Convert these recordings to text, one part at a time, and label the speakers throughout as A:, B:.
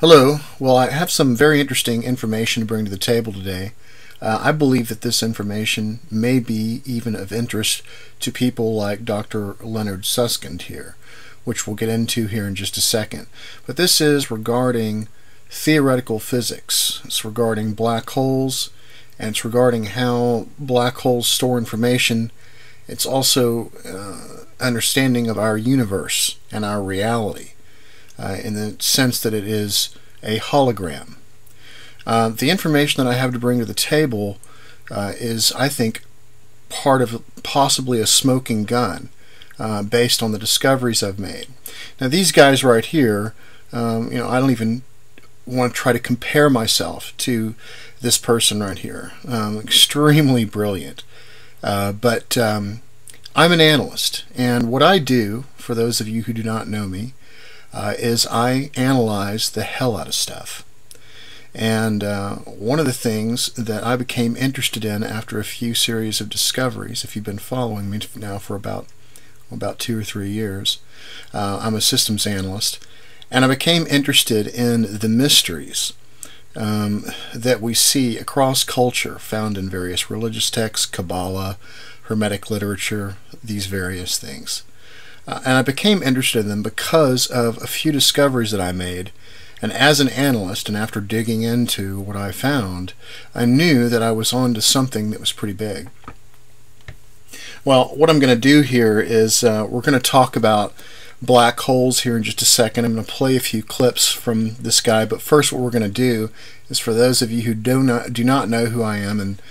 A: Hello. Well, I have some very interesting information to bring to the table today. I believe that this information may be even of interest to people like Dr. Leonard Susskind here, which we'll get into here in just a second. But this is regarding theoretical physics. It's regarding black holes, and it's regarding how black holes store information. It's also understanding of our universe and our reality, in the sense that it is a hologram. The information that I have to bring to the table is, I think, part of possibly a smoking gun, based on the discoveries I've made. Now, these guys right here, I don't even want to try to compare myself to this person right here. Extremely brilliant. But I'm an analyst, and what I do, for those of you who do not know me, is I analyze the hell out of stuff. And one of the things that I became interested in after a few series of discoveries, if you've been following me now for about 2 or 3 years, I'm a systems analyst, and I became interested in the mysteries that we see across culture, found in various religious texts, Kabbalah, Hermetic literature, these various things. And I became interested in them because of a few discoveries that I made. And as an analyst, and after digging into what I found, I knew that I was on to something that was pretty big. Well, what I'm going to do here is we're going to talk about black holes here in just a second. I'm going to play a few clips from this guy, but first what we're going to do is, for those of you who do not know who I am and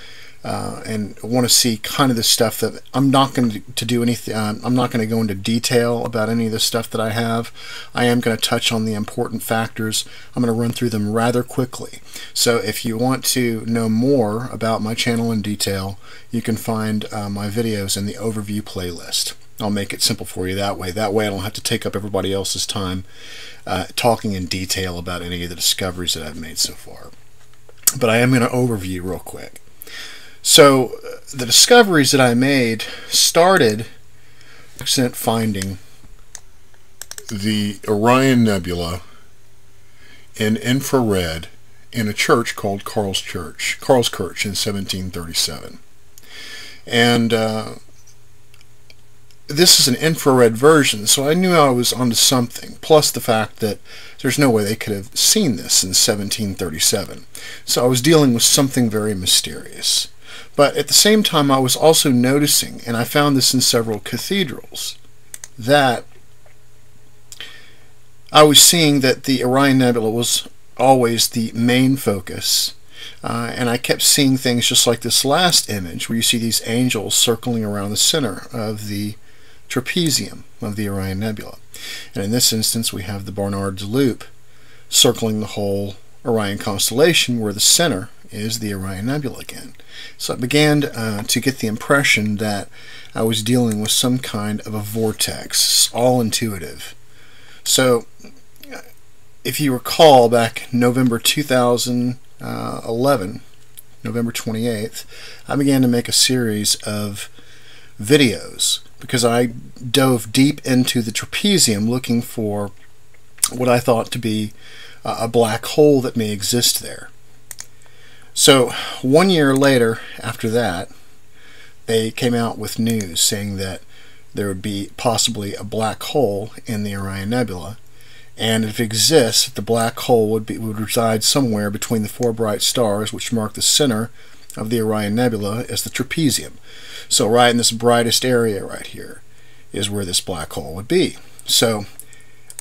A: want to see kind of the stuff that I'm not going to do anything. I'm not going to go into detail about any of the stuff that I have. I am going to touch on the important factors. I'm going to run through them rather quickly. So if you want to know more about my channel in detail, you can find my videos in the overview playlist. I'll make it simple for you that way. That way I don't have to take up everybody else's time talking in detail about any of the discoveries that I've made so far. But I am going to overview real quick. So the discoveries that I made started finding the Orion Nebula in infrared in a church called Karlskirch in 1737. And this is an infrared version, so I knew I was onto something, plus the fact that there's no way they could have seen this in 1737. So I was dealing with something very mysterious. But at the same time, I was also noticing, and I found this in several cathedrals, that I was seeing that the Orion Nebula was always the main focus. And I kept seeing things just like this last image, where you see these angels circling around the center of the trapezium of the Orion Nebula. And in this instance, we have the Barnard's Loop circling the whole Orion constellation, where the center is the Orion Nebula again. So I began to get the impression that I was dealing with some kind of a vortex, all intuitive. So if you recall, back November 2011, November 28th, I began to make a series of videos because I dove deep into the trapezium looking for what I thought to be a black hole that may exist there. So 1 year later, after that, they came out with news saying that there would be possibly a black hole in the Orion Nebula, and if it exists, the black hole would reside somewhere between the 4 bright stars which mark the center of the Orion Nebula as the trapezium. So right in this brightest area right here is where this black hole would be. So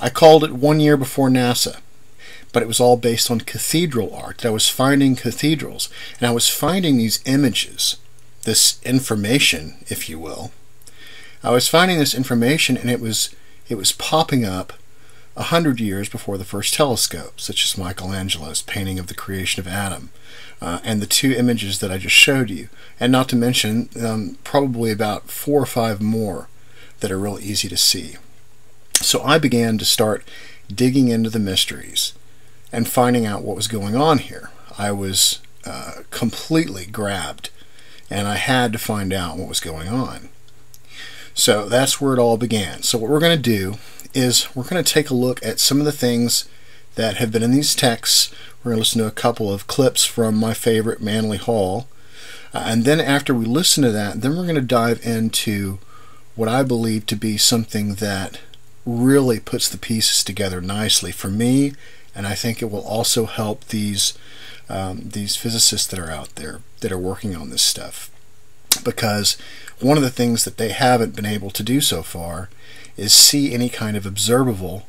A: I called it 1 year before NASA. But it was all based on cathedral art. I was finding cathedrals, and I was finding these images, this information, if you will. I was finding this information, and it was popping up 100 years before the first telescope, such as Michelangelo's painting of the creation of Adam, and the 2 images that I just showed you, and not to mention probably about 4 or 5 more that are real easy to see. So I began to start digging into the mysteries and finding out what was going on here. I was completely grabbed, and I had to find out what was going on. So that's where it all began. So what we're going to do is we're going to take a look at some of the things that have been in these texts. We're going to listen to a couple of clips from My Favorite Manly Hall. And then after we listen to that, then we're going to dive into what I believe to be something that really puts the pieces together nicely for me, and I think it will also help these physicists that are out there that are working on this stuff. Because one of the things that they haven't been able to do so far is see any kind of observable,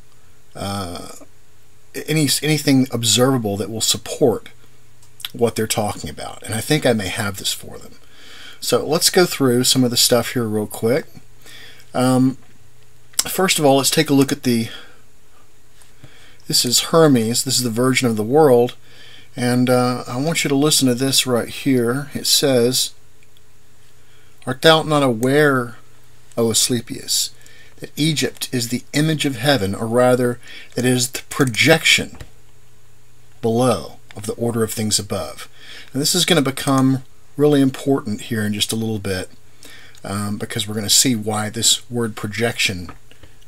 A: anything observable that will support what they're talking about. And I think I may have this for them. So let's go through some of the stuff here real quick. First of all, let's take a look at this is Hermes. This is the version of the world. And I want you to listen to this right here. It says, "Art thou not aware, O Asclepius, that Egypt is the image of heaven, or rather, that it is the projection below of the order of things above?" And this is going to become really important here in just a little bit, because we're going to see why this word projection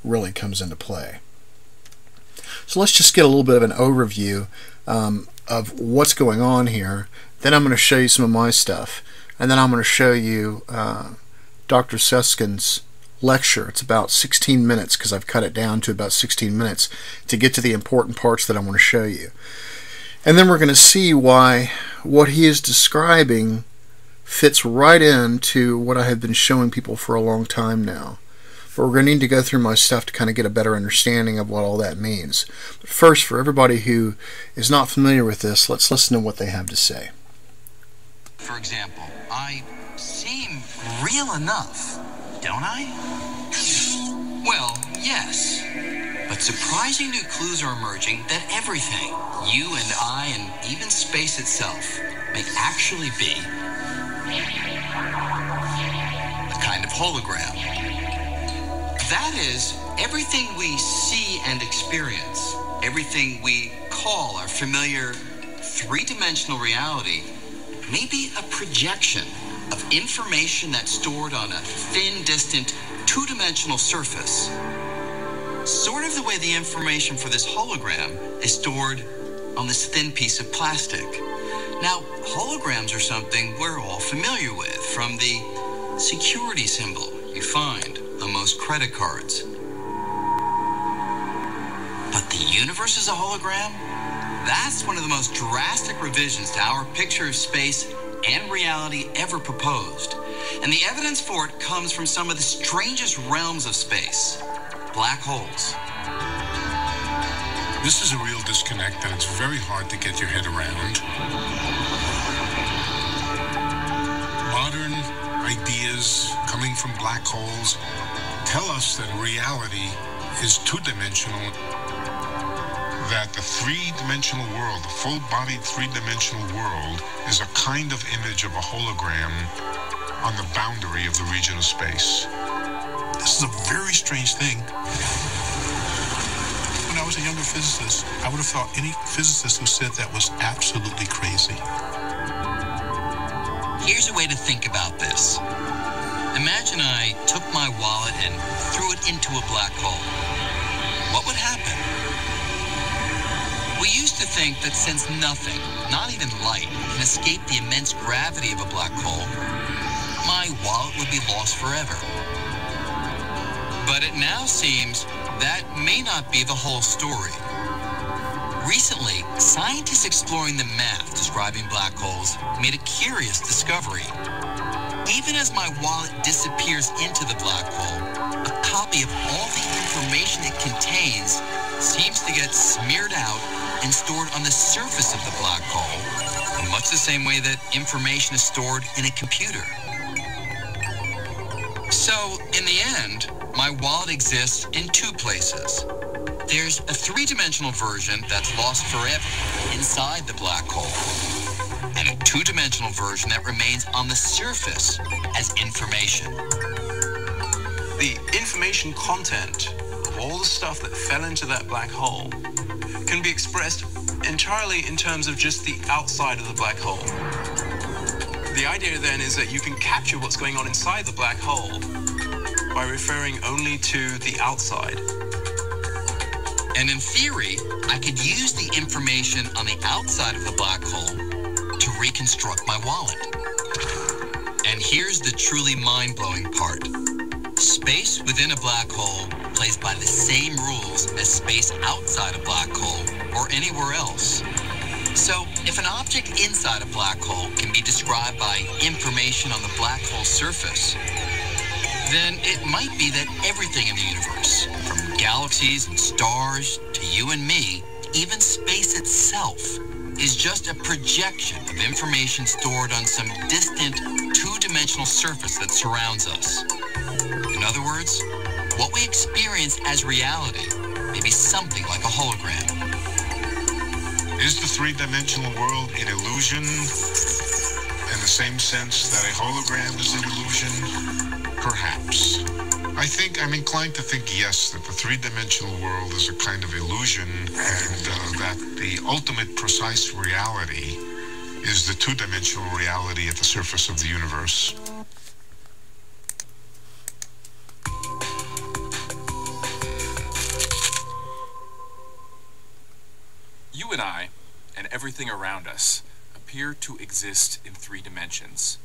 A: really comes into play. So let's just get a little bit of an overview of what's going on here. Then I'm going to show you some of my stuff, and then I'm going to show you Dr. Suskind's lecture. It's about 16 minutes because I've cut it down to about 16 minutes to get to the important parts that I want to show you. And then we're going to see why what he is describing fits right into what I have been showing people for a long time now. But we're going to need to go through my stuff to kind of get a better understanding of what all that means. But first, for everybody who is not familiar with this, let's listen to what they have to say.
B: For example, I seem real enough, don't I? Well, yes. But surprising new clues are emerging that everything, you and I and even space itself, may actually be a kind of hologram. That is, everything we see and experience, everything we call our familiar three-dimensional reality, may be a projection of information that's stored on a thin, distant, two-dimensional surface. Sort of the way the information for this hologram is stored on this thin piece of plastic. Now, holograms are something we're all familiar with, from the security symbol you find on most credit cards. But the universe is a hologram? That's one of the most drastic revisions to our picture of space and reality ever proposed. And the evidence for it comes from some of the strangest realms of space, black holes.
C: This is a real disconnect, and it's very hard to get your head around. Modern ideas coming from black holes tell us that reality is two-dimensional, that the three-dimensional world, the full-bodied three-dimensional world, is a kind of image of a hologram on the boundary of the region of space. This is a very strange thing. When I was a younger physicist, I would have thought any physicist who said that was absolutely crazy.
B: Here's a way to think about this. Imagine I took my wallet and threw it into a black hole. What would happen? We used to think that since nothing, not even light, can escape the immense gravity of a black hole, my wallet would be lost forever. But it now seems that may not be the whole story. Recently, scientists exploring the math describing black holes made a curious discovery. Even as my wallet disappears into the black hole, a copy of all the information it contains seems to get smeared out and stored on the surface of the black hole, in much the same way that information is stored in a computer. So, in the end, my wallet exists in two places. There's a three-dimensional version that's lost forever inside the black hole, and a two-dimensional version that remains on the surface as information.
D: The information content of all the stuff that fell into that black hole can be expressed entirely in terms of just the outside of the black hole. The idea then is that you can capture what's going on inside the black hole by referring only to the outside.
B: And in theory, I could use the information on the outside of the black hole to reconstruct my wallet. And here's the truly mind-blowing part. Space within a black hole plays by the same rules as space outside a black hole or anywhere else. So, if an object inside a black hole can be described by information on the black hole surface, then it might be that everything in the universe, from galaxies and stars to you and me, even space itself, is just a projection of information stored on some distant, two-dimensional surface that surrounds us. In other words, what we experience as reality may be something like a hologram.
C: Is the three-dimensional world an illusion in the same sense that a hologram is an illusion? Perhaps. I'm inclined to think yes, that the three-dimensional world is a kind of illusion, and that the ultimate precise reality is the two-dimensional reality at the surface of the universe.
E: You and I, and everything around us, appear to exist in three dimensions.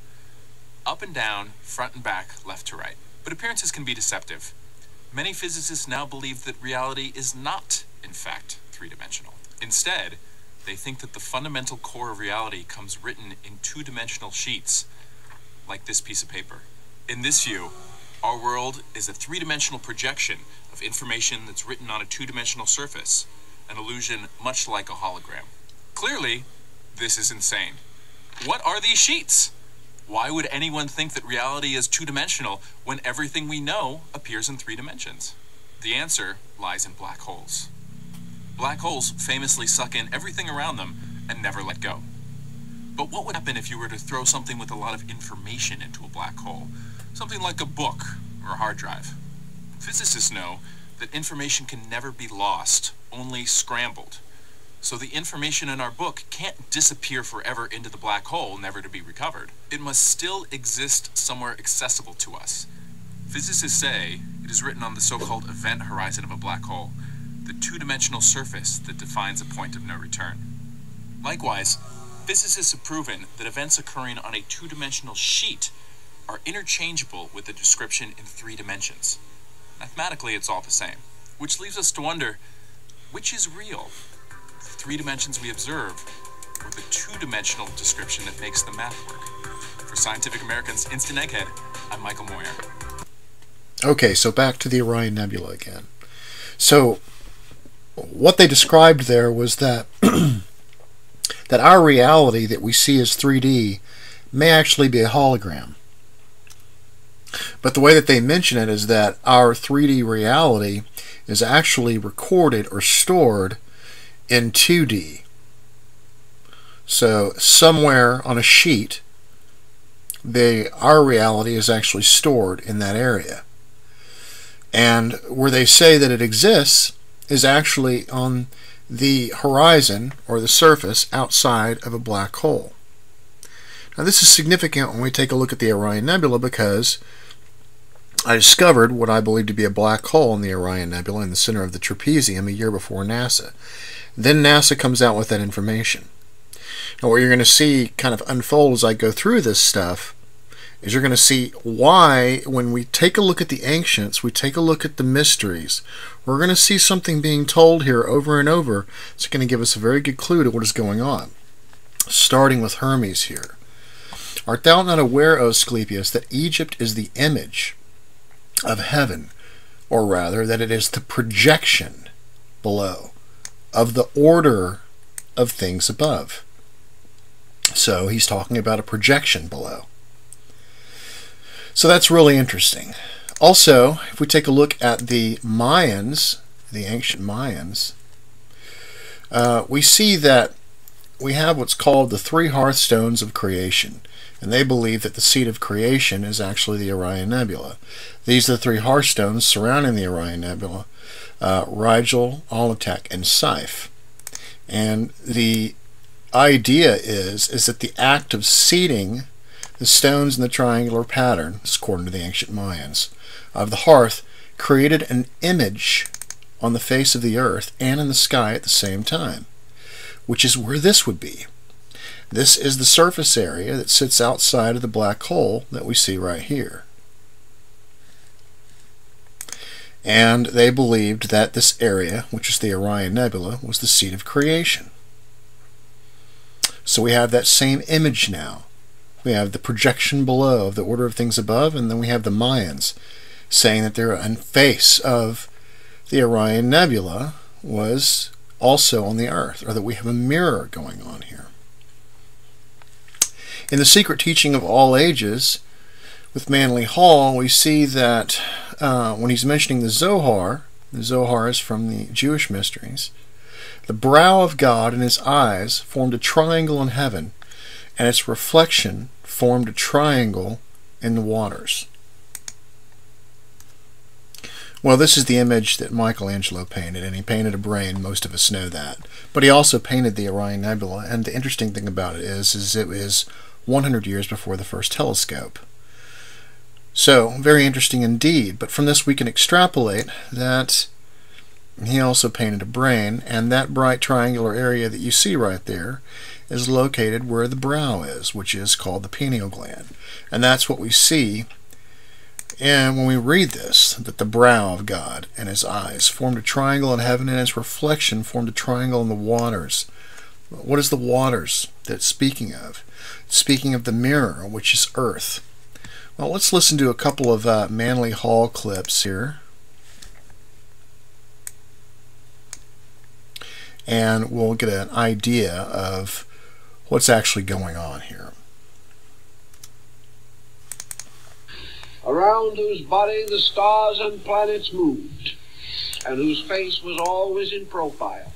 E: Up and down, front and back, left to right. But appearances can be deceptive. Many physicists now believe that reality is not, in fact, three-dimensional. Instead, they think that the fundamental core of reality comes written in two-dimensional sheets, like this piece of paper. In this view, our world is a three-dimensional projection of information that's written on a two-dimensional surface, an illusion much like a hologram. Clearly, this is insane. What are these sheets? Why would anyone think that reality is two-dimensional when everything we know appears in three dimensions? The answer lies in black holes. Black holes famously suck in everything around them and never let go. But what would happen if you were to throw something with a lot of information into a black hole? Something like a book or a hard drive. Physicists know that information can never be lost, only scrambled. So the information in our book can't disappear forever into the black hole, never to be recovered. It must still exist somewhere accessible to us. Physicists say it is written on the so-called event horizon of a black hole, the two-dimensional surface that defines a point of no return. Likewise, physicists have proven that events occurring on a two-dimensional sheet are interchangeable with the description in three dimensions. Mathematically, it's all the same, which leaves us to wonder, which is real? The three dimensions we observe, or the two-dimensional description that makes the math work? For Scientific American's Instant Egghead, I'm Michael Moyer.
A: Okay, so back to the Orion Nebula again. So, what they described there was that that our reality that we see as 3D may actually be a hologram. But the way that they mention it is that our 3D reality is actually recorded or stored in 2D. So somewhere on a sheet, our reality is actually stored in that area. And where they say that it exists is actually on the horizon or the surface outside of a black hole. Now this is significant when we take a look at the Orion Nebula, because I discovered what I believe to be a black hole in the Orion Nebula in the center of the trapezium a year before NASA. Then NASA comes out with that information. Now what you're going to see kind of unfold as I go through this stuff is you're going to see why, when we take a look at the ancients, we take a look at the mysteries, we're going to see something being told here over and over. It's going to give us a very good clue to what is going on. Starting with Hermes here. Art thou not aware, O Asclepius, that Egypt is the image of heaven, or rather that it is the projection below of the order of things above? So he's talking about a projection below. So that's really interesting. Also, if we take a look at the Mayans, the ancient Mayans, we see that we have what's called the three hearthstones of creation. And they believe that the seat of creation is actually the Orion Nebula. These are the three hearthstones surrounding the Orion Nebula: Rigel, Alnitak, and Siph. And the idea is that the act of seating the stones in the triangular pattern, according to the ancient Mayans, of the hearth created an image on the face of the earth and in the sky at the same time, which is where this would be. This is the surface area that sits outside of the black hole that we see right here. And they believed that this area, which is the Orion Nebula, was the seat of creation. So we have that same image now. We have the projection below of the order of things above, and then we have the Mayans saying that their face of the Orion Nebula was also on the earth, or that we have a mirror going on here. In the Secret Teaching of All Ages, with Manly Hall, we see that when he's mentioning the Zohar is from the Jewish mysteries, the brow of God and his eyes formed a triangle in heaven, and its reflection formed a triangle in the waters. Well, this is the image that Michelangelo painted, and he painted a brain. Most of us know that. But he also painted the Orion Nebula, and the interesting thing about it is it was 100 years before the first telescope. So, very interesting indeed. But from this we can extrapolate that he also painted a brain, and that bright triangular area that you see right there is located where the brow is, which is called the pineal gland. And that's what we see. And when we read this, that the brow of God and his eyes formed a triangle in heaven, and its reflection formed a triangle in the waters. What is the waters that it's speaking of? It's speaking of the mirror, which is earth. Well, let's listen to a couple of Manly Hall clips here. And we'll get an idea of what's actually going on here.
F: Around whose body the stars and planets moved, and whose face was always in profile,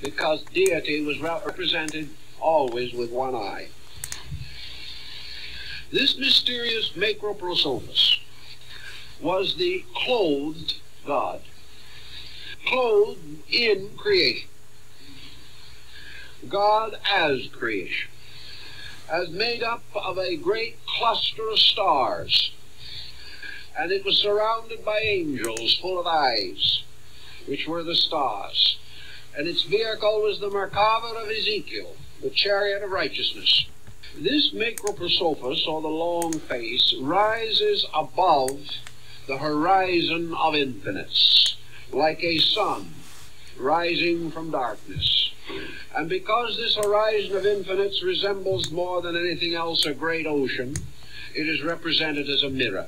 F: because deity was represented always with one eye. This mysterious Macroprosophus was the clothed God, clothed in creation. God as creation, as made up of a great cluster of stars, and it was surrounded by angels full of eyes, which were the stars, and its vehicle was the Merkava of Ezekiel, the chariot of righteousness. This Macroprosophus, or the long face, rises above the horizon of infinites, like a sun rising from darkness. And because this horizon of infinites resembles more than anything else a great ocean, it is represented as a mirror.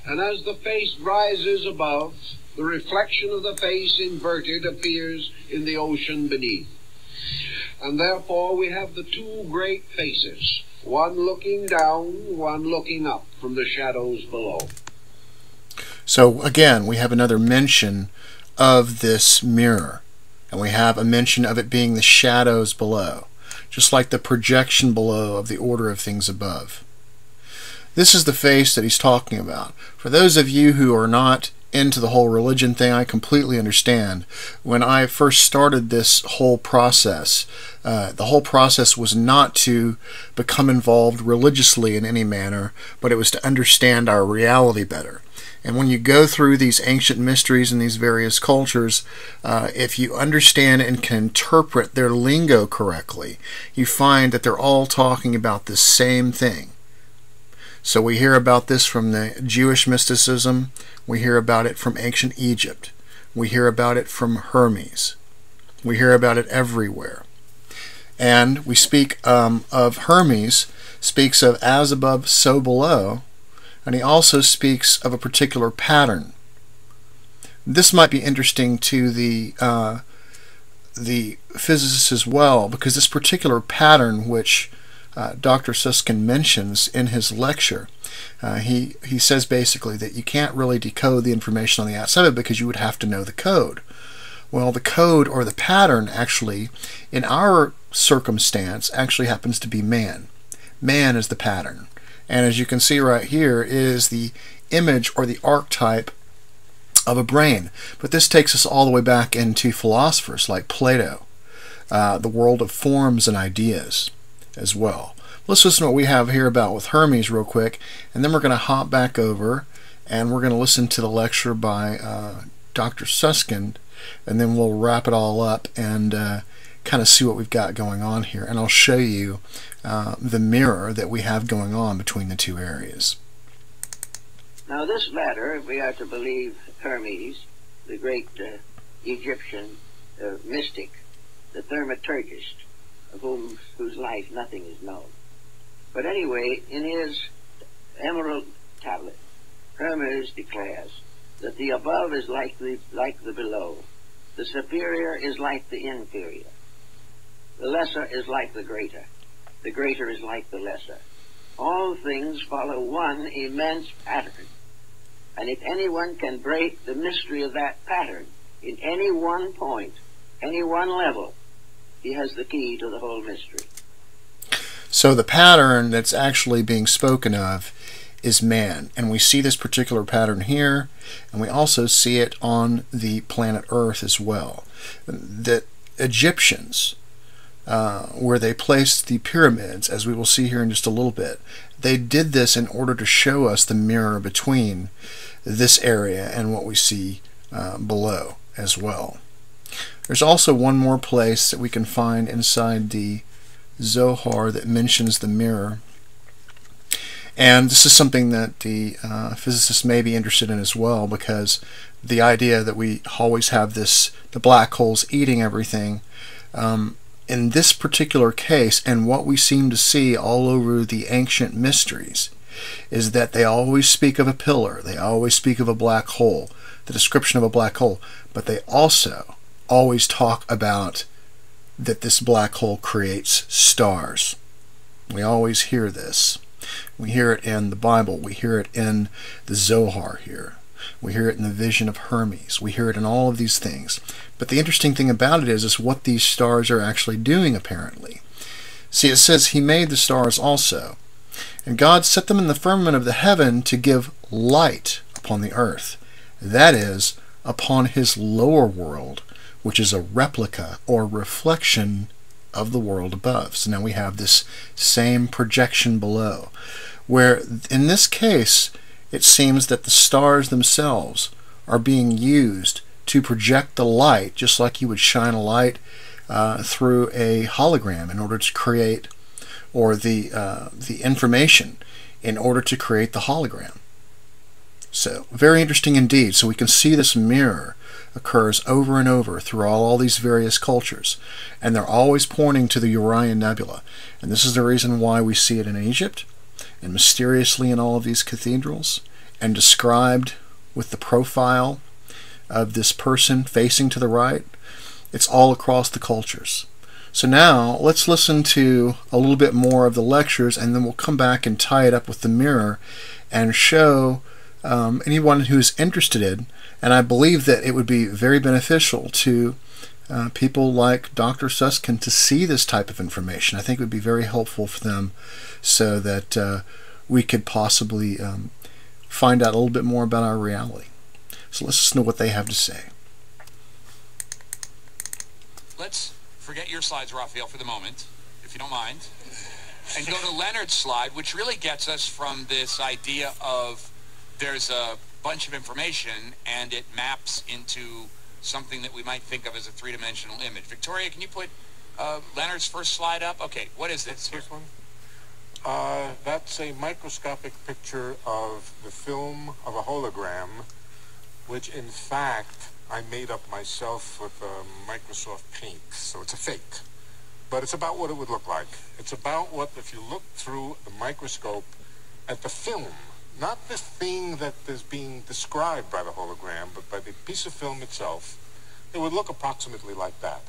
F: And as the face rises above, the reflection of the face inverted appears in the ocean beneath. And therefore we have the two great faces, one looking down, one looking up from the shadows below.
A: So again, we have another mention of this mirror, and we have a mention of it being the shadows below, just like the projection below of the order of things above. This is the face that he's talking about. For those of you who are not into the whole religion thing, I completely understand. When I first started this whole process, the whole process was not to become involved religiously in any manner, but it was to understand our reality better. And when you go through these ancient mysteries in these various cultures, if you understand and can interpret their lingo correctly, you find that they're all talking about the same thing. So we hear about this from the Jewish mysticism, we hear about it from ancient Egypt, we hear about it from Hermes, we hear about it everywhere. And we speak of Hermes, speaks of as above, so below, and he also speaks of a particular pattern. This might be interesting to the physicists as well, because this particular pattern, which Dr. Susskind mentions in his lecture, he says basically that you can't really decode the information on the outside of it because you would have to know the code. Well, the code or the pattern actually, in our circumstance, actually happens to be man. Man is the pattern. And as you can see right here is the image or the archetype of a brain. But this takes us all the way back into philosophers like Plato, the world of forms and ideas as well. Let's listen to what we have here about with Hermes real quick, and then we're going to hop back over and we're going to listen to the lecture by Dr. Susskind, and then we'll wrap it all up and kind of see what we've got going on here. And I'll show you the mirror that we have going on between the two areas.
G: Now this latter, if we are to believe Hermes, the great Egyptian mystic, the thaumaturgist, of whose life nothing is known. But anyway, in his emerald tablet, Hermes declares that the above is like the below, the superior is like the inferior, the lesser is like the greater is like the lesser. All things follow one immense pattern, and if anyone can break the mystery of that pattern in any one point, any one level, he has the key to the whole mystery.
A: So the pattern that's actually being spoken of is man, and we see this particular pattern here, and we also see it on the planet Earth as well. The Egyptians, where they placed the pyramids, as we will see here in just a little bit, they did this in order to show us the mirror between this area and what we see below as well. There's also one more place that we can find inside the Zohar that mentions the mirror, and this is something that the physicists may be interested in as well, because the idea that we always have the black holes eating everything, in this particular case, and what we seem to see all over the ancient mysteries, is that they always speak of a pillar, they always speak of a black hole, the description of a black hole, but they also always talk about that this black hole creates stars. We always hear this. We hear it in the Bible, we hear it in the Zohar here, we hear it in the vision of Hermes, we hear it in all of these things. But the interesting thing about it is what these stars are actually doing apparently. See, it says he made the stars also, and God set them in the firmament of the heaven to give light upon the earth, that is, upon his lower world, which is a replica or reflection of the world above. So now we have this same projection below, where in this case it seems that the stars themselves are being used to project the light, just like you would shine a light through a hologram in order to create, or the information in order to create the hologram. So very interesting indeed. So we can see this mirror occurs over and over through all these various cultures, and they're always pointing to the Orion Nebula. And this is the reason why we see it in Egypt, and mysteriously in all of these cathedrals, and described with the profile of this person facing to the right. It's all across the cultures. So now let's listen to a little bit more of the lectures, and then we'll come back and tie it up with the mirror and show anyone who's interested in, and I believe that it would be very beneficial to people like Dr. Susskind to see this type of information. I think it would be very helpful for them, so that we could possibly find out a little bit more about our reality. So let's listen to what they have to say.
E: Let's forget your slides, Raphael, for the moment, if you don't mind, and go to Leonard's slide, which really gets us from this idea of there's a bunch of information and it maps into something that we might think of as a three-dimensional image. Victoria, can you put Leonard's first slide up? Okay, what is this?
C: First one? That's a microscopic picture of the film of a hologram, which in fact I made up myself with Microsoft Paint, so it's a fake. But it's about what it would look like. It's about what, if you look through the microscope at the film, not the thing that is being described by the hologram, but by the piece of film itself, it would look approximately like that.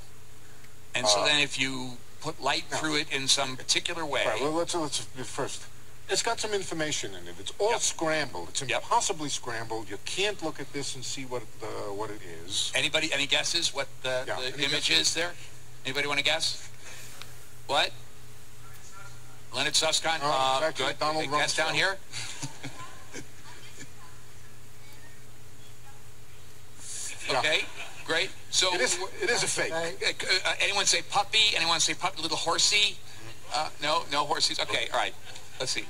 E: And so then if you put light through it in some particular way...
C: Right, well, let's first. It's got some information in it. It's all scrambled. It's impossibly scrambled. You can't look at this and see what it is.
E: Anybody, any guesses what the image is there? Anybody want to guess? What? Leonard Susskind? Good.
C: Donald
E: Guess down here? Okay, great. So
C: it is a fake.
E: Anyone say puppy? Anyone say puppy? Little horsey? No horses. Okay, all right. Let's see.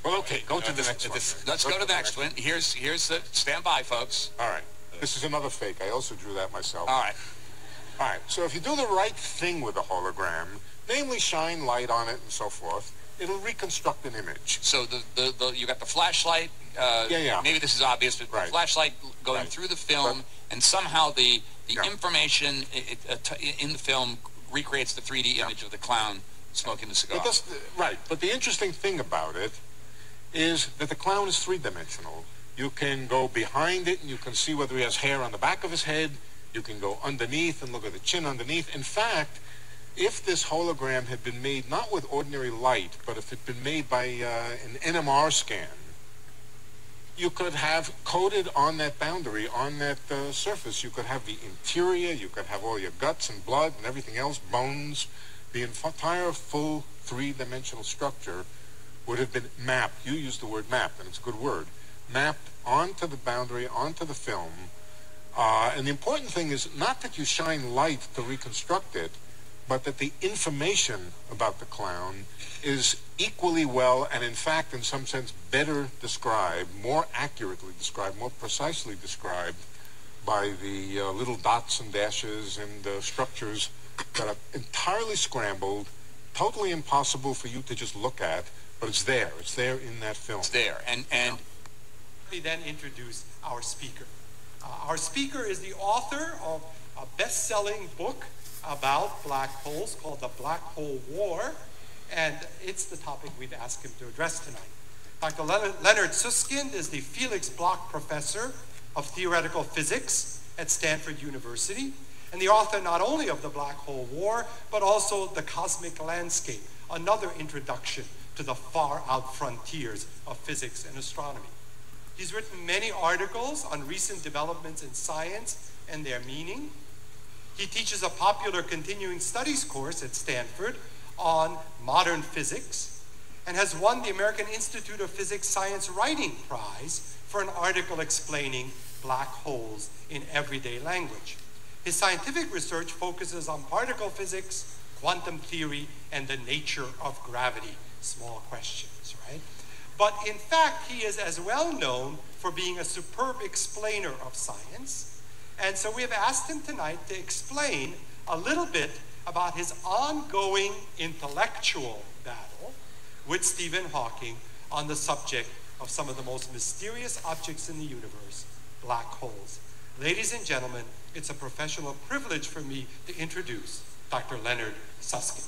C: Well, okay, go to the next one.
H: Let's go to the next one. Here's the, stand by, folks.
C: All right. This is another fake. I also drew that myself.
H: All right.
C: All right. So if you do the right thing with a hologram, namely shine light on it and so forth, it'll reconstruct an image.
H: So you got the flashlight.
C: Yeah.
H: Maybe this is obvious, but the flashlight going through the film, and somehow the information in the film recreates the 3D image of the clown smoking the cigar.
C: But the interesting thing about it is that the clown is three-dimensional. You can go behind it and you can see whether he has hair on the back of his head. You can go underneath and look at the chin underneath. In fact, if this hologram had been made not with ordinary light, but if it had been made by an NMR scan, you could have coded on that boundary, on that surface, you could have the interior, you could have all your guts and blood and everything else, bones. The entire full three-dimensional structure would have been mapped. You used the word mapped, and it's a good word. Mapped onto the boundary, onto the film. And the important thing is not that you shine light to reconstruct it, but that the information about the clown is equally well, and in fact, in some sense, better described, more accurately described, more precisely described by the little dots and dashes and structures that are entirely scrambled, totally impossible for you to just look at, but it's there. It's there in that film.
H: It's there. And
I: we then introduce our speaker. Our speaker is the author of a best-selling book about black holes called The Black Hole War, and it's the topic we've asked him to address tonight. Dr. Leonard Susskind is the Felix Bloch Professor of Theoretical Physics at Stanford University, and the author not only of The Black Hole War, but also The Cosmic Landscape, another introduction to the far-out frontiers of physics and astronomy. He's written many articles on recent developments in science and their meaning. He teaches a popular continuing studies course at Stanford on modern physics and has won the American Institute of Physics Science Writing Prize for an article explaining black holes in everyday language. His scientific research focuses on particle physics, quantum theory, and the nature of gravity. Small questions, right? But in fact, he is as well known for being a superb explainer of science. And so we have asked him tonight to explain a little bit about his ongoing intellectual battle with Stephen Hawking on the subject of some of the most mysterious objects in the universe, black holes. Ladies and gentlemen, it's a professional privilege for me to introduce Dr. Leonard Susskind.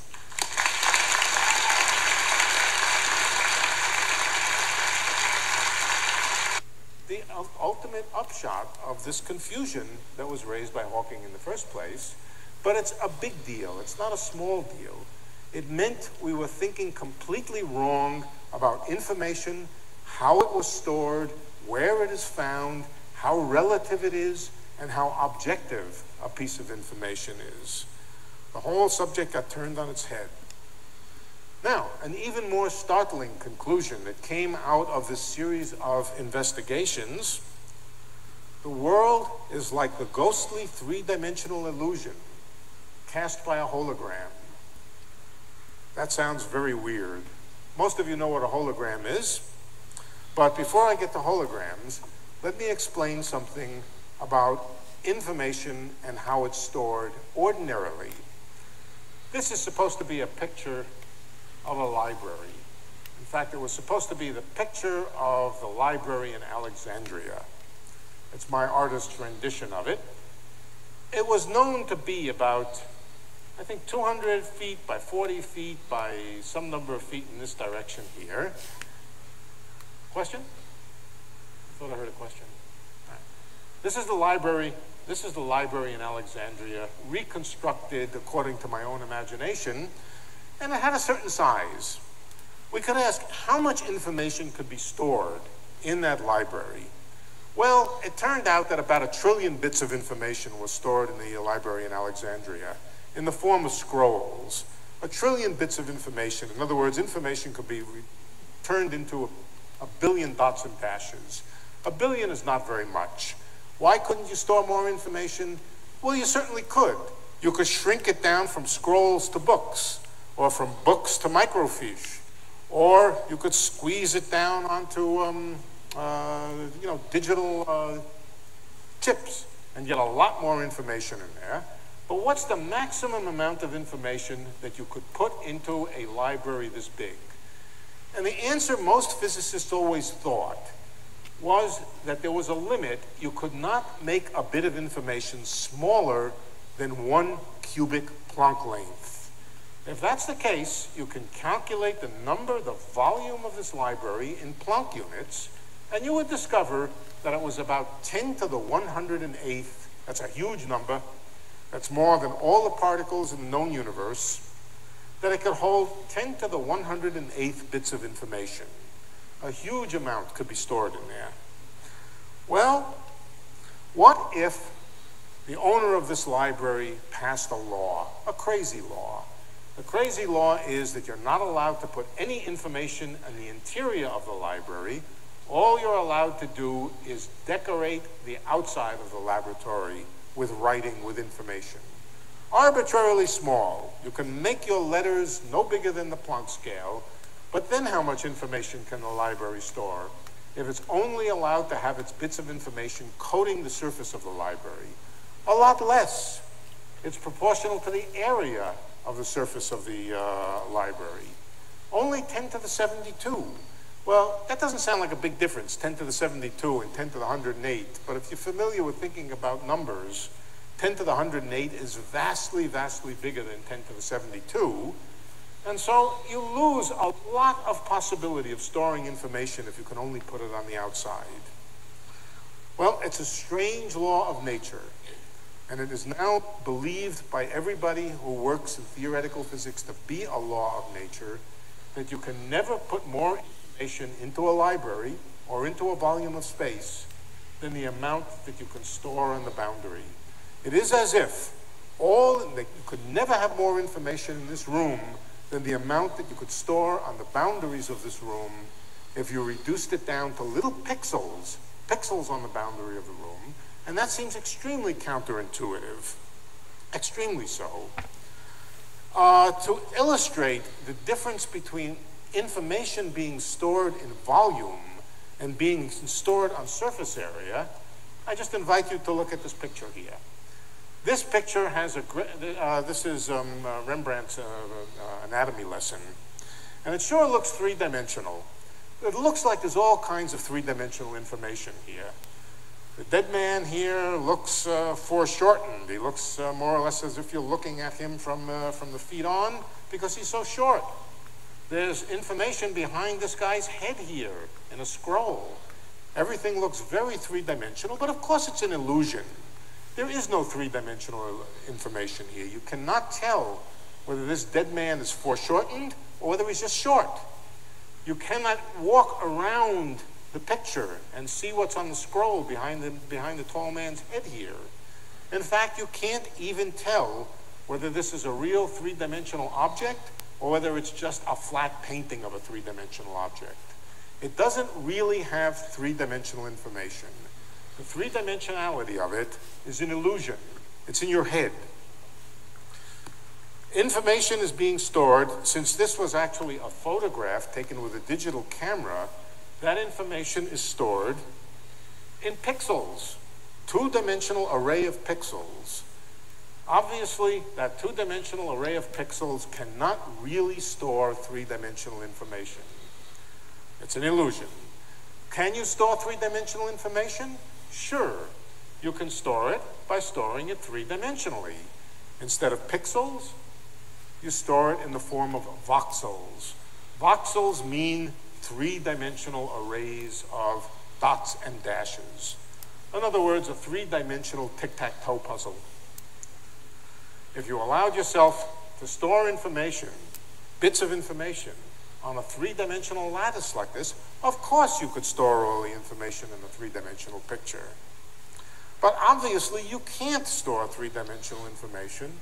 C: The ultimate upshot of this confusion that was raised by Hawking in the first place, but it's a big deal. It's not a small deal. It meant we were thinking completely wrong about information, how it was stored, where it is found, how relative it is, and how objective a piece of information is. The whole subject got turned on its head. Now, an even more startling conclusion that came out of this series of investigations: the world is like the ghostly three-dimensional illusion cast by a hologram. That sounds very weird. Most of you know what a hologram is, but before I get to holograms, let me explain something about information and how it's stored ordinarily. This is supposed to be a picture of a library. In fact, it was supposed to be the picture of the library in Alexandria. It's my artist's rendition of it. It was known to be about, I think, 200 feet by 40 feet by some number of feet in this direction here. Question? I thought I heard a question. All right. This is the library. This is the library in Alexandria, reconstructed according to my own imagination, and it had a certain size. We could ask, how much information could be stored in that library? Well, it turned out that about 1 trillion bits of information was stored in the library in Alexandria in the form of scrolls. 1 trillion bits of information. In other words, information could be turned into a billion dots and dashes. 1 billion is not very much. Why couldn't you store more information? Well, you certainly could. You could shrink it down from scrolls to books, or from books to microfiche, Or you could squeeze it down onto digital chips and get a lot more information in there. But what's the maximum amount of information that you could put into a library this big? And the answer most physicists always thought was that there was a limit. You could not make a bit of information smaller than 1 cubic Planck length. If that's the case, you can calculate the volume of this library in Planck units, and you would discover that it was about 10 to the 108th. That's a huge number. That's more than all the particles in the known universe. That it could hold 10 to the 108th bits of information. A huge amount could be stored in there. Well, what if the owner of this library passed a law, a crazy law? The crazy law is that you're not allowed to put any information in the interior of the library. All you're allowed to do is decorate the outside of the laboratory with writing, with information. Arbitrarily small. You can make your letters no bigger than the Planck scale, but then how much information can the library store if it's only allowed to have its bits of information coating the surface of the library? A lot less. It's proportional to the area of the surface of the library. Only 10 to the 72. Well, that doesn't sound like a big difference, 10 to the 72 and 10 to the 108. But if you're familiar with thinking about numbers, 10 to the 108 is vastly, vastly bigger than 10 to the 72. And so you lose a lot of possibility of storing information if you can only put it on the outside. Well, it's a strange law of nature. And it is now believed by everybody who works in theoretical physics to be a law of nature that you can never put more information into a library or into a volume of space than the amount that you can store on the boundary. It is as if you could never have more information in this room than the amount that you could store on the boundaries of this room if you reduced it down to little pixels on the boundary of the room. And that seems extremely counterintuitive, extremely so. To illustrate the difference between information being stored in volume and being stored on surface area, I just invite you to look at this picture here. This picture has this is Rembrandt's anatomy lesson, and it sure looks three-dimensional. It looks like there's all kinds of three-dimensional information here. The dead man here looks foreshortened. He looks more or less as if you're looking at him from the feet on because he's so short. There's information behind this guy's head here in a scroll. Everything looks very three-dimensional, but of course it's an illusion. There is no three-dimensional information here. You cannot tell whether this dead man is foreshortened or whether he's just short. You cannot walk around the picture and see what's on the scroll behind the tall man's head here. In fact, you can't even tell whether this is a real three-dimensional object or whether it's just a flat painting of a three-dimensional object. It doesn't really have three-dimensional information. The three-dimensionality of it is an illusion. It's in your head. Information is being stored. Since this was actually a photograph taken with a digital camera, that information is stored in pixels, two-dimensional array of pixels. Obviously, that two-dimensional array of pixels cannot really store three-dimensional information. It's an illusion. Can you store three-dimensional information? Sure. You can store it by storing it three-dimensionally. Instead of pixels, you store it in the form of voxels. Voxels mean three-dimensional arrays of dots and dashes. In other words, a three-dimensional tic-tac-toe puzzle. If you allowed yourself to store information, bits of information, on a three-dimensional lattice like this, of course you could store all the information in a three-dimensional picture. But obviously you can't store three-dimensional information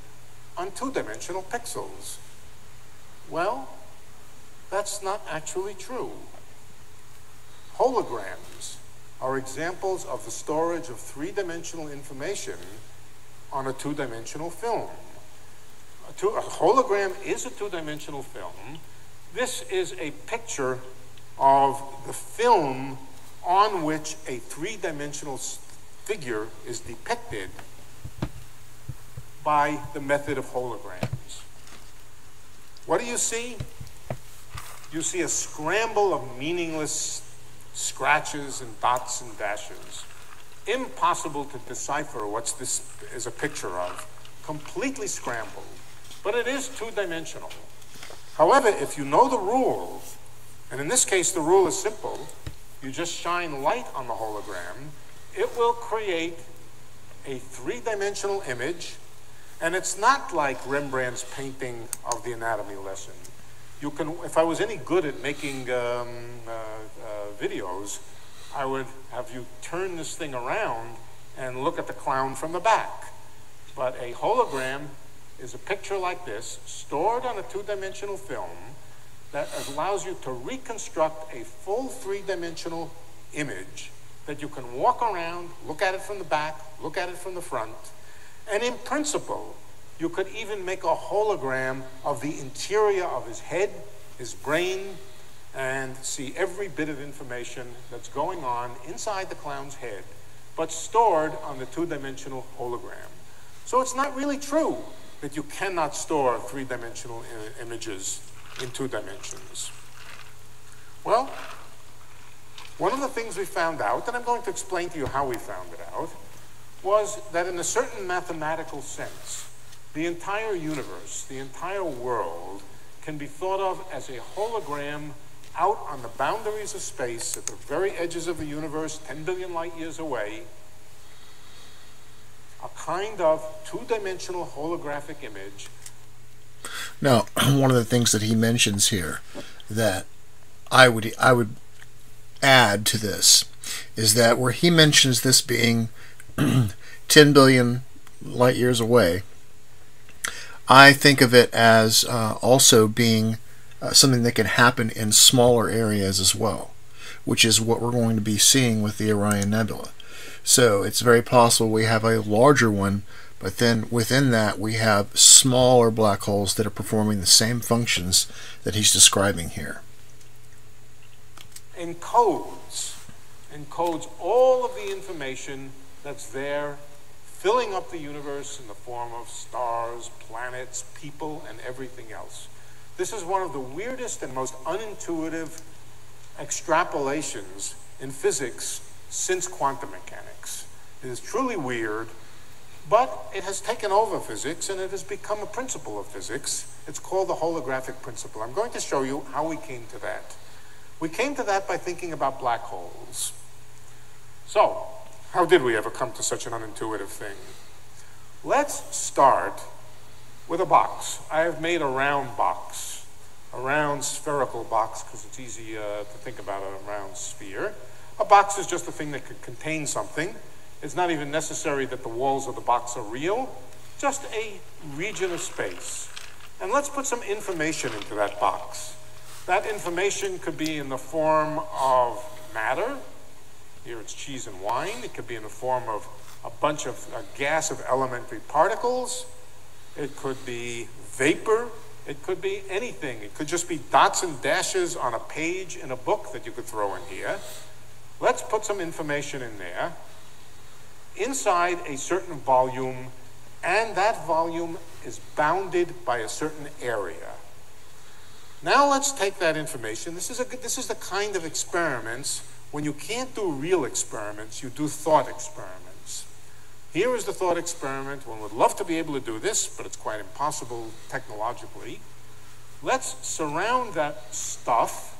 C: on two-dimensional pixels. Well, that's not actually true. Holograms are examples of the storage of three-dimensional information on a two-dimensional film. A hologram is a two-dimensional film, This is a picture of the film on which a three-dimensional figure is depicted by the method of holograms. What do you see? You see a scramble of meaningless scratches and dots and dashes. Impossible to decipher what this is a picture of. Completely scrambled. But it is two-dimensional. However, if you know the rule, and in this case the rule is simple, you just shine light on the hologram, it will create a three-dimensional image, and it's not like Rembrandt's painting of the anatomy lesson. You can, if I was any good at making videos, I would have you turn this thing around and look at the clown from the back. But a hologram is a picture like this, stored on a two-dimensional film, that allows you to reconstruct a full three-dimensional image that you can walk around, look at it from the back, look at it from the front, and in principle, you could even make a hologram of the interior of his head, his brain, and see every bit of information that's going on inside the clown's head, but stored on the two-dimensional hologram. So it's not really true that you cannot store three-dimensional images in 2 dimensions. Well, one of the things we found out, and I'm going to explain to you how we found it out, was that in a certain mathematical sense, the entire universe, the entire world, can be thought of as a hologram out on the boundaries of space, at the very edges of the universe, 10 billion light years away, a kind of two-dimensional holographic image.
A: Now, one of the things that he mentions here that I would add to this is that where he mentions this being 10 billion light years away, I think of it as also being something that can happen in smaller areas as well, which is what we're going to be seeing with the Orion Nebula. So it's very possible we have a larger one, but then within that we have smaller black holes that are performing the same functions that he's describing here.
C: Encodes all of the information that's there, filling up the universe in the form of stars, planets, people, and everything else. This is one of the weirdest and most unintuitive extrapolations in physics since quantum mechanics. It is truly weird, but it has taken over physics and it has become a principle of physics. It's called the holographic principle. I'm going to show you how we came to that. We came to that by thinking about black holes. So, how did we ever come to such an unintuitive thing? Let's start with a box. I have made a round box, a round spherical box, because it's easy to think about a round sphere. A box is just a thing that could contain something. It's not even necessary that the walls of the box are real, just a region of space. And let's put some information into that box. That information could be in the form of matter. Here it's cheese and wine. It could be in the form of a bunch of gas of elementary particles. It could be vapor. It could be anything. It could just be dots and dashes on a page in a book that you could throw in here. Let's put some information in there inside a certain volume, and that volume is bounded by a certain area. Now let's take that information. This is the kind of experiments, when you can't do real experiments, you do thought experiments. Here is the thought experiment. One would love to be able to do this, but it's quite impossible technologically. Let's surround that stuff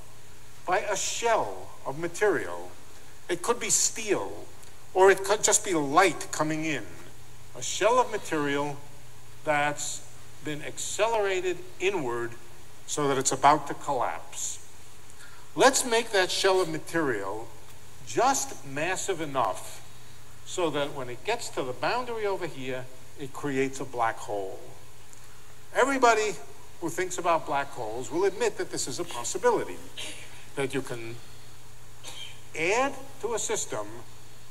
C: by a shell of material. It could be steel, or it could just be light coming in. A shell of material that's been accelerated inward so that it's about to collapse. Let's make that shell of material just massive enough so that when it gets to the boundary over here, it creates a black hole. Everybody who thinks about black holes will admit that this is a possibility, that you can add to a system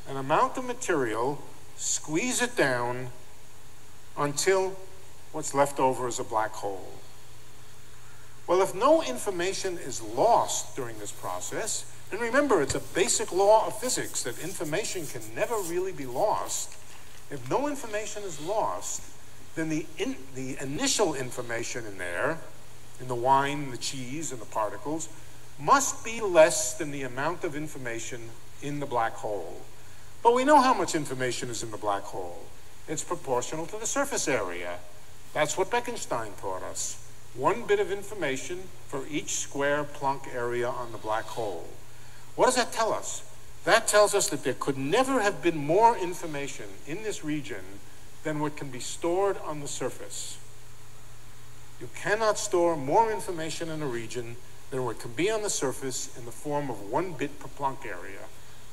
C: an amount of material, squeeze it down until what's left over is a black hole. Well, if no information is lost during this process, and remember, it's a basic law of physics that information can never really be lost. If no information is lost, then the initial information in there, in the wine, the cheese, and the particles, must be less than the amount of information in the black hole. But we know how much information is in the black hole. It's proportional to the surface area. That's what Bekenstein taught us. 1 bit of information for each square Planck area on the black hole. What does that tell us? That tells us that there could never have been more information in this region than what can be stored on the surface. You cannot store more information in a region than what can be on the surface in the form of 1 bit per Planck area.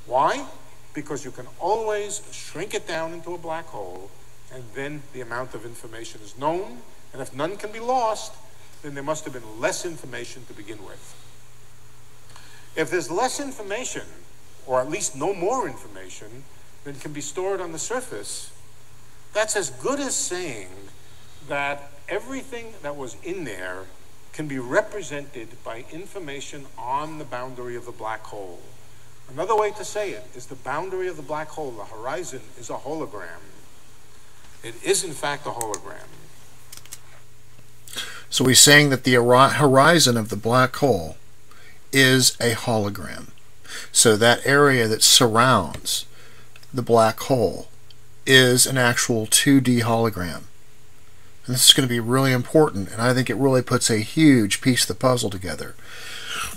C: Why? Because you can always shrink it down into a black hole, and then the amount of information is known, and if none can be lost, then there must have been less information to begin with. If there's less information, or at least no more information, than can be stored on the surface, that's as good as saying that everything that was in there can be represented by information on the boundary of the black hole. Another way to say it is the boundary of the black hole, the horizon, is a hologram. It is in fact a hologram.
A: So he's saying that the horizon of the black hole is a hologram. So that area that surrounds the black hole is an actual 2D hologram. And this is going to be really important, and I think it really puts a huge piece of the puzzle together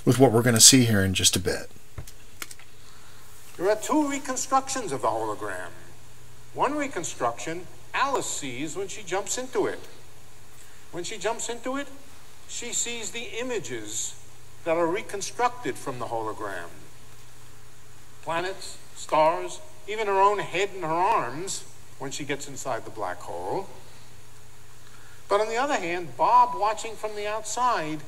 A: with what we're going to see here in just a bit.
C: There are 2 reconstructions of the hologram. One reconstruction Alice sees when she jumps into it. When she jumps into it, she sees the images that are reconstructed from the hologram. Planets, stars, even her own head and her arms when she gets inside the black hole. But on the other hand, Bob, watching from the outside,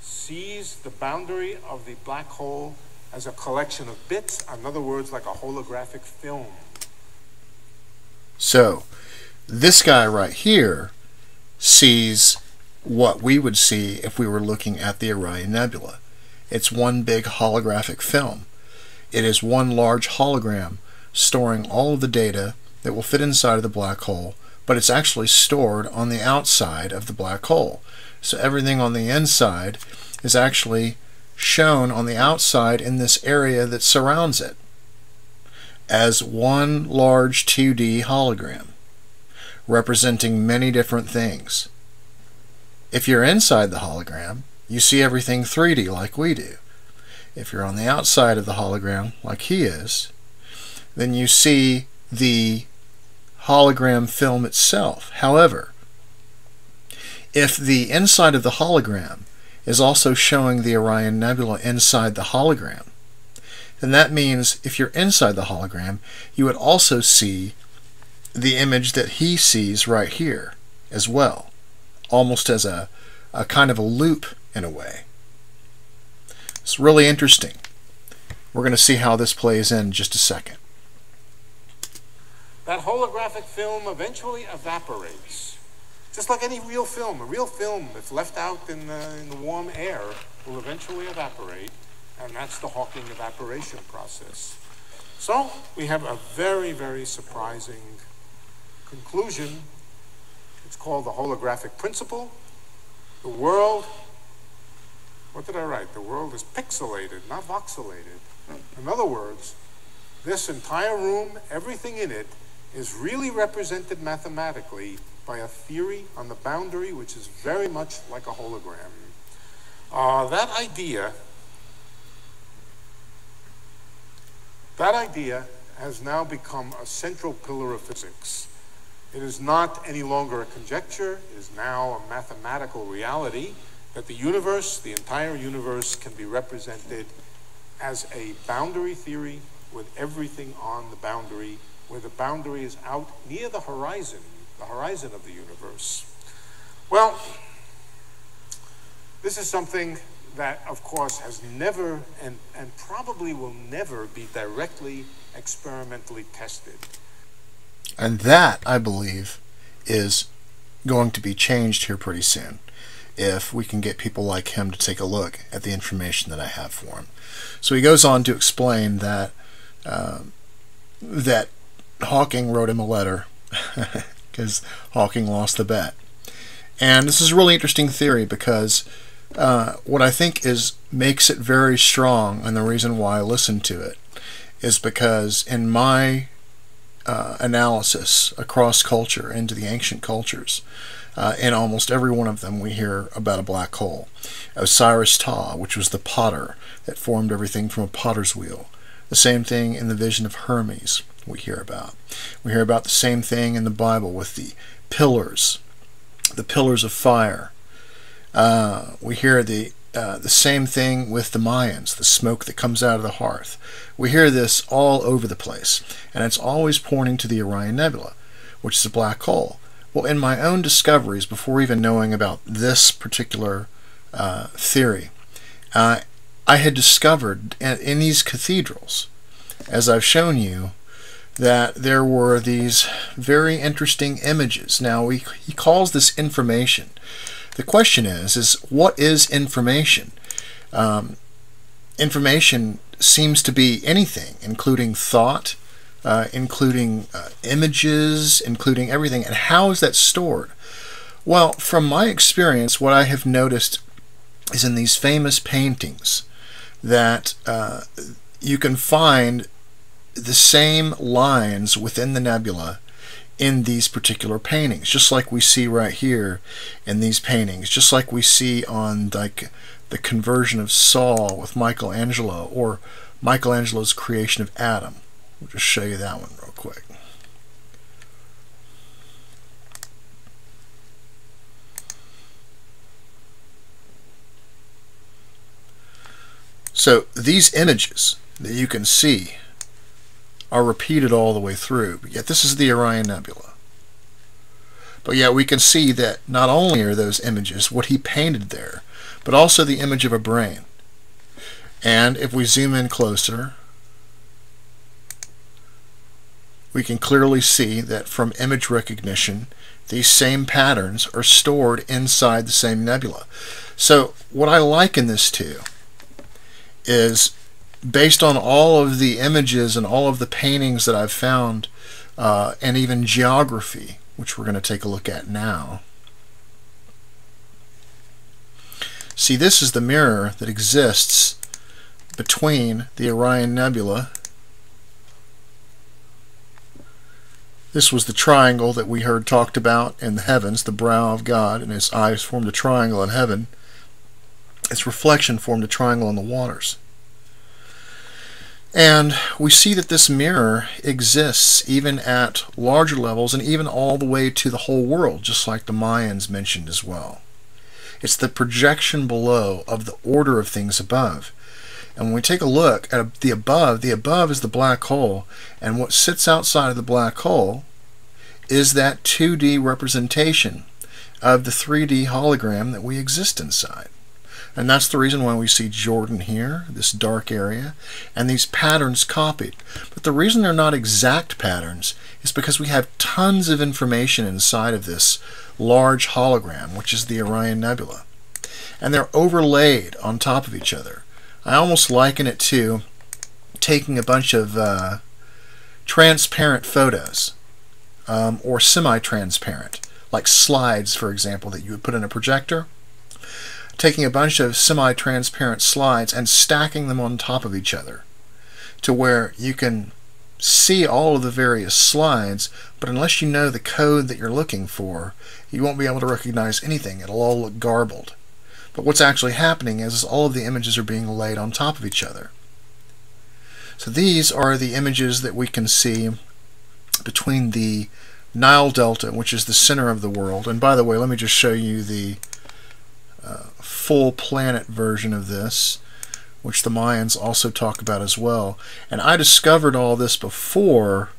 C: sees the boundary of the black hole as a collection of bits, in other words, like a holographic film.
A: So, this guy right here sees what we would see if we were looking at the Orion Nebula. It's one big holographic film. It is one large hologram storing all of the data that will fit inside of the black hole, but it's actually stored on the outside of the black hole. So everything on the inside is actually shown on the outside in this area that surrounds it as one large 2D hologram representing many different things. If you're inside the hologram, you see everything 3D like we do. If you're on the outside of the hologram like he is, then you see the hologram film itself. However, if the inside of the hologram is also showing the Orion Nebula inside the hologram, then that means if you're inside the hologram, you would also see the image that he sees right here as well, almost as a kind of a loop in a way. It's really interesting. We're going to see how this plays in just a second.
C: That holographic film eventually evaporates. Just like any real film. A real film, if left out in the warm air, will eventually evaporate, and that's the Hawking evaporation process. So we have a very, very surprising conclusion. It's called the holographic principle. The world, what did I write? The world is pixelated, not voxelated. In other words, this entire room, everything in it, is really represented mathematically by a theory on the boundary which is very much like a hologram. That idea has now become a central pillar of physics. It is not any longer a conjecture. It is now a mathematical reality that the universe, the entire universe, can be represented as a boundary theory with everything on the boundary, where the boundary is out near the horizon of the universe. Well, this is something that, of course, has never and probably will never be directly experimentally tested.
A: And that, I believe, is going to be changed here pretty soon. if we can get people like him to take a look at the information that I have for him. So he goes on to explain that that Hawking wrote him a letter because Hawking lost the bet. And this is a really interesting theory because what I think makes it very strong, and the reason why I listen to it is because in my analysis across culture into the ancient cultures, in almost every one of them we hear about a black hole. Osiris Ptah, which was the potter that formed everything from a potter's wheel. The same thing in the vision of Hermes we hear about. We hear about the same thing in the Bible with the pillars of fire. We hear the same thing with the Mayans, the smoke that comes out of the hearth. We hear this all over the place, and it's always pointing to the Orion Nebula, which is a black hole. Well, in my own discoveries, before even knowing about this particular theory, I had discovered in these cathedrals, as I've shown you, that there were these very interesting images. Now, he calls this information. The question is what is information? Information seems to be anything, including thought, including images, including everything. And how is that stored? Well, from my experience, what I have noticed is in these famous paintings that you can find the same lines within the nebula in these particular paintings, just like we see right here in these paintings, just like we see on like the conversion of Saul with Michelangelo, or Michelangelo's creation of Adam. We'll just show you that one real quick. So these images that you can see are repeated all the way through, but yet this is the Orion Nebula. But yet we can see that not only are those images what he painted there, but also the image of a brain. And if we zoom in closer, we can clearly see that from image recognition, these same patterns are stored inside the same nebula. So what I liken this to is, based on all of the images and all of the paintings that I've found, and even geography, which we're going to take a look at now. See, this is the mirror that exists between the Orion Nebula. This was the triangle that we heard talked about in the heavens, the brow of God, and his eyes formed a triangle in heaven. Its reflection formed a triangle in the waters. And we see that this mirror exists even at larger levels and even all the way to the whole world, just like the Mayans mentioned as well. It's the projection below of the order of things above. And when we take a look at the above is the black hole, and what sits outside of the black hole is that 2D representation of the 3D hologram that we exist inside. And that's the reason why we see Jordan here, this dark area, and these patterns copied. But the reason they're not exact patterns is because we have tons of information inside of this large hologram, which is the Orion Nebula. And they're overlaid on top of each other. I almost liken it to taking a bunch of transparent photos, or semi-transparent, like slides, for example, that you would put in a projector. Taking a bunch of semi-transparent slides and stacking them on top of each other to where you can see all of the various slides, but unless you know the code that you're looking for, you won't be able to recognize anything. It'll all look garbled. But what's actually happening is all of the images are being laid on top of each other. So these are the images that we can see between the Nile Delta, which is the center of the world. And by the way, let me just show you the full planet version of this, which the Mayans also talk about as well. And I discovered all this before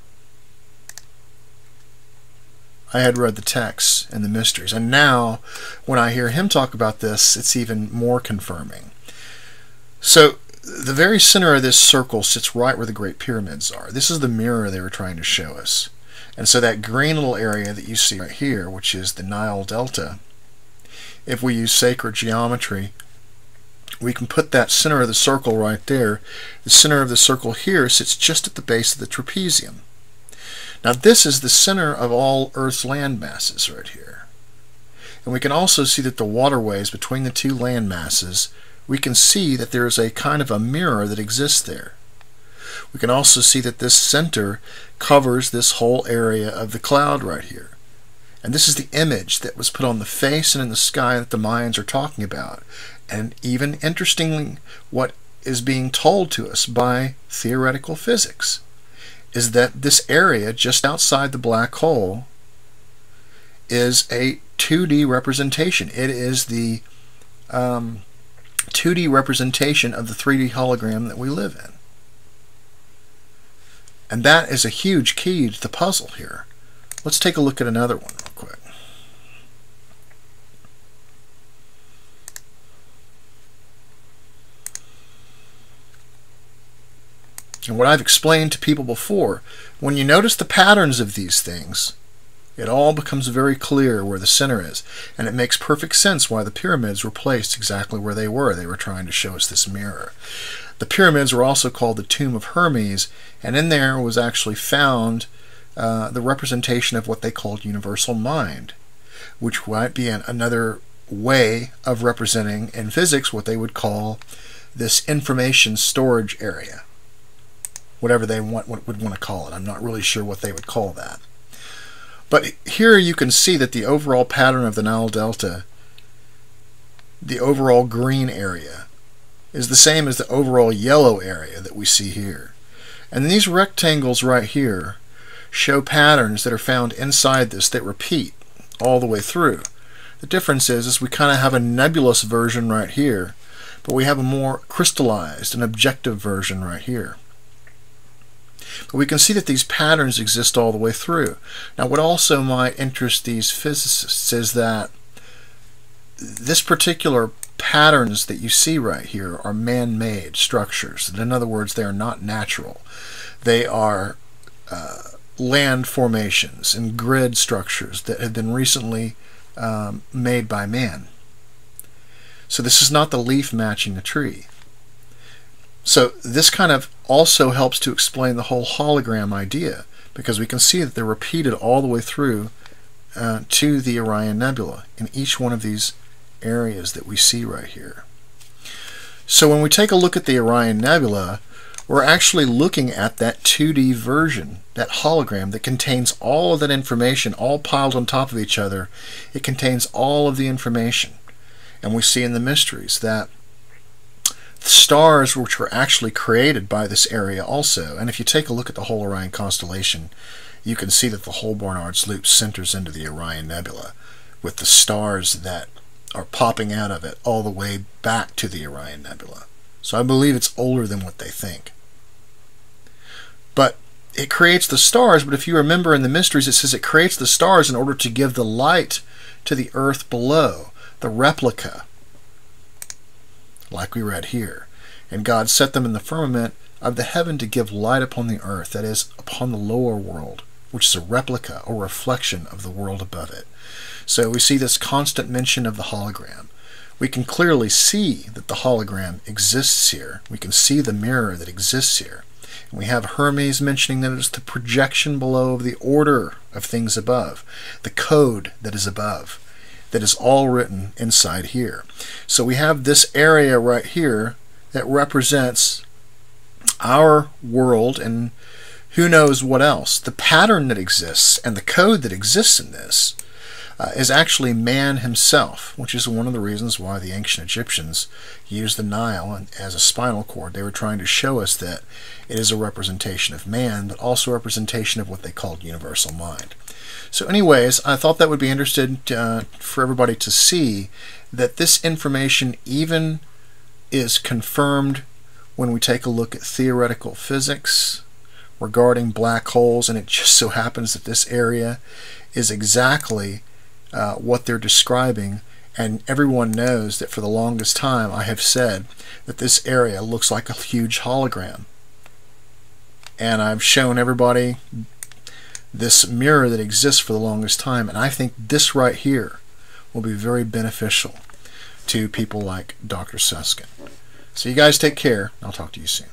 A: I had read the texts and the mysteries. And now, when I hear him talk about this, it's even more confirming. So, the very center of this circle sits right where the Great Pyramids are. This is the mirror they were trying to show us. And so that green little area that you see right here, which is the Nile Delta, if we use sacred geometry, we can put that center of the circle right there. The center of the circle here sits just at the base of the trapezium. Now this is the center of all Earth's land masses right here. And we can also see that the waterways between the two land masses, we can see that there is a kind of a mirror that exists there. We can also see that this center covers this whole area of the cloud right here. And this is the image that was put on the face and in the sky that the Mayans are talking about. And even interestingly, what is being told to us by theoretical physics is that this area just outside the black hole is a 2D representation. It is the 2D representation of the 3D hologram that we live in. And that is a huge key to the puzzle here. Let's take a look at another one real quick. And what I've explained to people before, when you notice the patterns of these things, it all becomes very clear where the center is. And it makes perfect sense why the pyramids were placed exactly where they were. They were trying to show us this mirror. The pyramids were also called the Tomb of Hermes, and in there was actually found the representation of what they called universal mind, which might be another way of representing in physics what they would call this information storage area. Whatever they would want to call it. I'm not really sure what they would call that. But here you can see that the overall pattern of the Nile Delta, the overall green area, is the same as the overall yellow area that we see here. And these rectangles right here show patterns that are found inside this that repeat all the way through. The difference is we kind of have a nebulous version right here, but we have a more crystallized and objective version right here. But we can see that these patterns exist all the way through. Now what also might interest these physicists is that this particular patterns that you see right here are man-made structures. In other words, they are not natural. They are land formations and grid structures that have been recently made by man. So this is not the leaf matching the tree. So this kind of also helps to explain the whole hologram idea, because we can see that they're repeated all the way through to the Orion Nebula in each one of these areas that we see right here. So when we take a look at the Orion Nebula, we're actually looking at that 2D version, that hologram that contains all of that information all piled on top of each other. It contains all of the information. And we see in the mysteries that the stars which were actually created by this area also. And if you take a look at the whole Orion constellation, you can see that the whole Barnard's Loop centers into the Orion Nebula, with the stars that are popping out of it all the way back to the Orion Nebula. So I believe it's older than what they think. But it creates the stars, but if you remember in the mysteries, it says it creates the stars in order to give the light to the earth below, the replica, like we read here. And God set them in the firmament of the heaven to give light upon the earth, that is, upon the lower world, which is a replica or reflection of the world above it. So we see this constant mention of the hologram. We can clearly see that the hologram exists here. We can see the mirror that exists here. And we have Hermes mentioning that it's the projection below of the order of things above, the code that is above, that is all written inside here. So we have this area right here that represents our world and who knows what else. The pattern that exists and the code that exists in this is actually man himself, which is one of the reasons why the ancient Egyptians used the Nile as a spinal cord. They were trying to show us that it is a representation of man, but also a representation of what they called universal mind. So anyways, I thought that would be interesting for everybody to see that this information even is confirmed when we take a look at theoretical physics regarding black holes, and it just so happens that this area is exactly what they're describing, and everyone knows that for the longest time I have said that this area looks like a huge hologram. And I've shown everybody this mirror that exists for the longest time, and I think this right here will be very beneficial to people like Dr. Susskind. So you guys take care. I'll talk to you soon.